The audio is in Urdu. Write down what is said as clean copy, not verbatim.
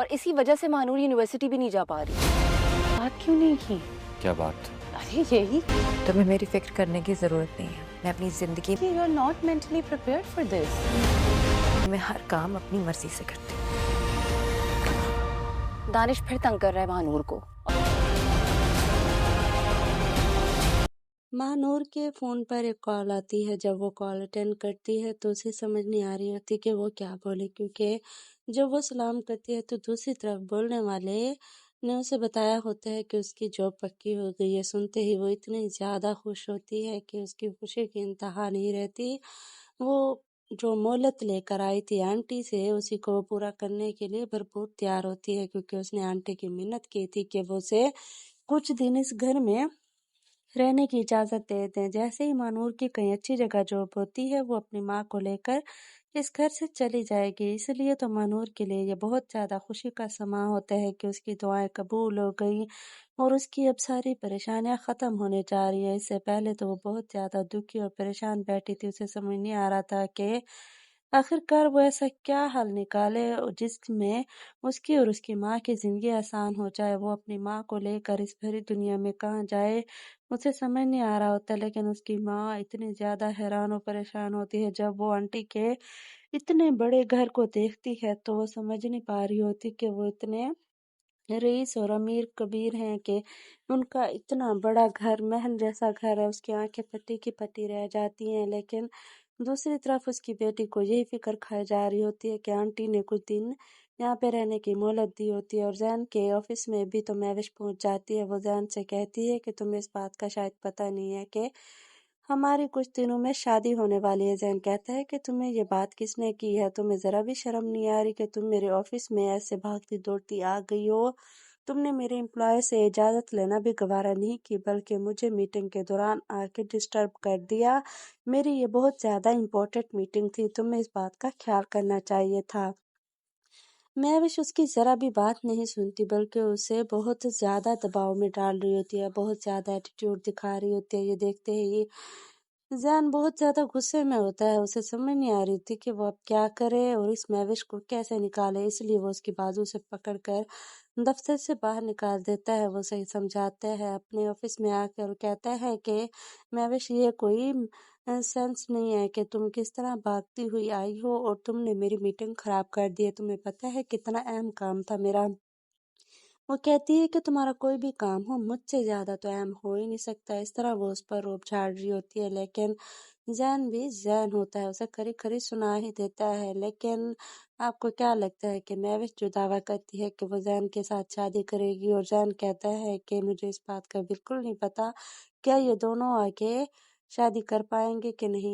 اور اسی وجہ سے مانور یونیورسٹی بھی نہیں جا پا رہی. بات کیوں نہیں کی؟ کیا بات؟ ارے یہی تمہیں میری فکر کرنے کی ضرورت نہیں ہے. میں اپنی زندگی کہ you are not mentally prepared for this. میں ہر کام اپنی مرضی سے کرتی ہوں. دانش پھر تنگ کر رہا ہے مانور کو. ماں نور کے فون پر ایک کال آتی ہے. جب وہ کال اٹینڈ کرتی ہے تو اسے سمجھ نہیں آ رہی ہوتی کہ وہ کیا بولے، کیونکہ جب وہ سلام کرتی ہے تو دوسری طرف بولنے والے نے اسے بتایا ہوتا ہے کہ اس کی جاب پکی ہو گئی ہے. سنتے ہی وہ اتنی زیادہ خوش ہوتی ہے کہ اس کی خوشی کی انتہا نہیں رہتی. وہ جو مہلت لے کر آئی تھی آنٹی سے، اسی کو پورا کرنے کے لیے بھرپور تیار ہوتی ہے، کیونکہ اس نے آنٹی کی منت کی تھی کہ وہ اسے کچھ دن اس گھر میں رہنے کی اجازت دے دیں. جیسے ہی مانور کی کہیں اچھی جگہ جاب ہوتی ہے وہ اپنی ماں کو لے کر اس گھر سے چلی جائے گی. اس لیے تو مانور کے لیے یہ بہت زیادہ خوشی کا سماں ہوتا ہے کہ اس کی دعائیں قبول ہو گئی اور اس کی اب ساری پریشانیاں ختم ہونے جا رہی ہیں. اس سے پہلے تو وہ بہت زیادہ دکھی اور پریشان بیٹھی تھی. اسے سمجھ نہیں آ رہا تھا کہ آخر کار وہ ایسا کیا حل نکالے جس میں اس کی اور اس کی ماں کی زندگی آسان ہو جائے. وہ اپنی ماں کو لے کر اس بھری دنیا میں کہاں جائے اسے سمجھ نہیں آ رہا ہوتا. لیکن اس کی ماں اتنی زیادہ حیران و پریشان ہوتی ہے جب وہ آنٹی کے اتنے بڑے گھر کو دیکھتی ہے، تو وہ سمجھ نہیں پا رہی ہوتی کہ وہ اتنے رئیس اور امیر کبیر ہیں کہ ان کا اتنا بڑا گھر، محل جیسا گھر ہے. اس کی آنکھیں پٹی کی پٹی رہ جاتی ہیں. لیکن دوسری طرف اس کی بیٹی کو یہی فکر کھائی جا رہی ہوتی ہے کہ آنٹی نے کچھ دن یہاں پہ رہنے کی مہلت دی ہوتی ہے. اور زین کے آفس میں بھی تو مہوش پہنچ جاتی ہے. وہ زین سے کہتی ہے کہ تمہیں اس بات کا شاید پتہ نہیں ہے کہ ہماری کچھ دنوں میں شادی ہونے والی ہے. زین کہتا ہے کہ تمہیں یہ بات کس نے کی ہے؟ تمہیں ذرا بھی شرم نہیں آ رہی کہ تم میرے آفس میں ایسے بھاگتی دوڑتی آ گئی ہو؟ تم نے میرے امپلائی سے اجازت لینا بھی گوارا نہیں کی، بلکہ مجھے میٹنگ کے دوران آ کے ڈسٹرب کر دیا. میری یہ بہت زیادہ امپورٹنٹ میٹنگ تھی، تمہیں اس بات کا خیال کرنا چاہیے تھا. مہوش اس کی ذرا بھی بات نہیں سنتی، بلکہ اسے بہت زیادہ دباؤ میں ڈال رہی ہوتی ہے، بہت زیادہ ایٹیٹیوڈ دکھا رہی ہوتی ہے. یہ دیکھتے ہی زین بہت زیادہ غصے میں ہوتا ہے. اسے سمجھ نہیں آ رہی تھی کہ وہ اب کیا کرے اور اس مہوش کو کیسے نکالے. اس لیے وہ اس کی بازو سے پکڑ کر دفتر سے باہر نکال دیتا ہے. وہ اسے سمجھاتا ہے اپنے آفس میں آ کر، کہتا ہے کہ مہوش یہ کوئی سینس نہیں ہے کہ تم کس طرح بھاگتی ہوئی آئی ہو اور تم نے میری میٹنگ خراب کر دی ہے. تمہیں پتہ ہے کتنا اہم کام تھا میرا. وہ کہتی ہے کہ تمہارا کوئی بھی کام ہو مجھ سے زیادہ تو اہم ہو ہی نہیں سکتا. اس طرح وہ اس پر روب جھاڑ رہی ہوتی ہے. لیکن زین بھی زین ہوتا ہے، اسے کھری کھری سنا ہی دیتا ہے. لیکن آپ کو کیا لگتا ہے کہ مہوش جو دعویٰ کرتی ہے کہ وہ زین کے ساتھ شادی کرے گی اور زین کہتا ہے کہ مجھے اس بات کا بالکل نہیں پتا، کیا یہ دونوں آگے شادی کر پائیں گے کہ نہیں؟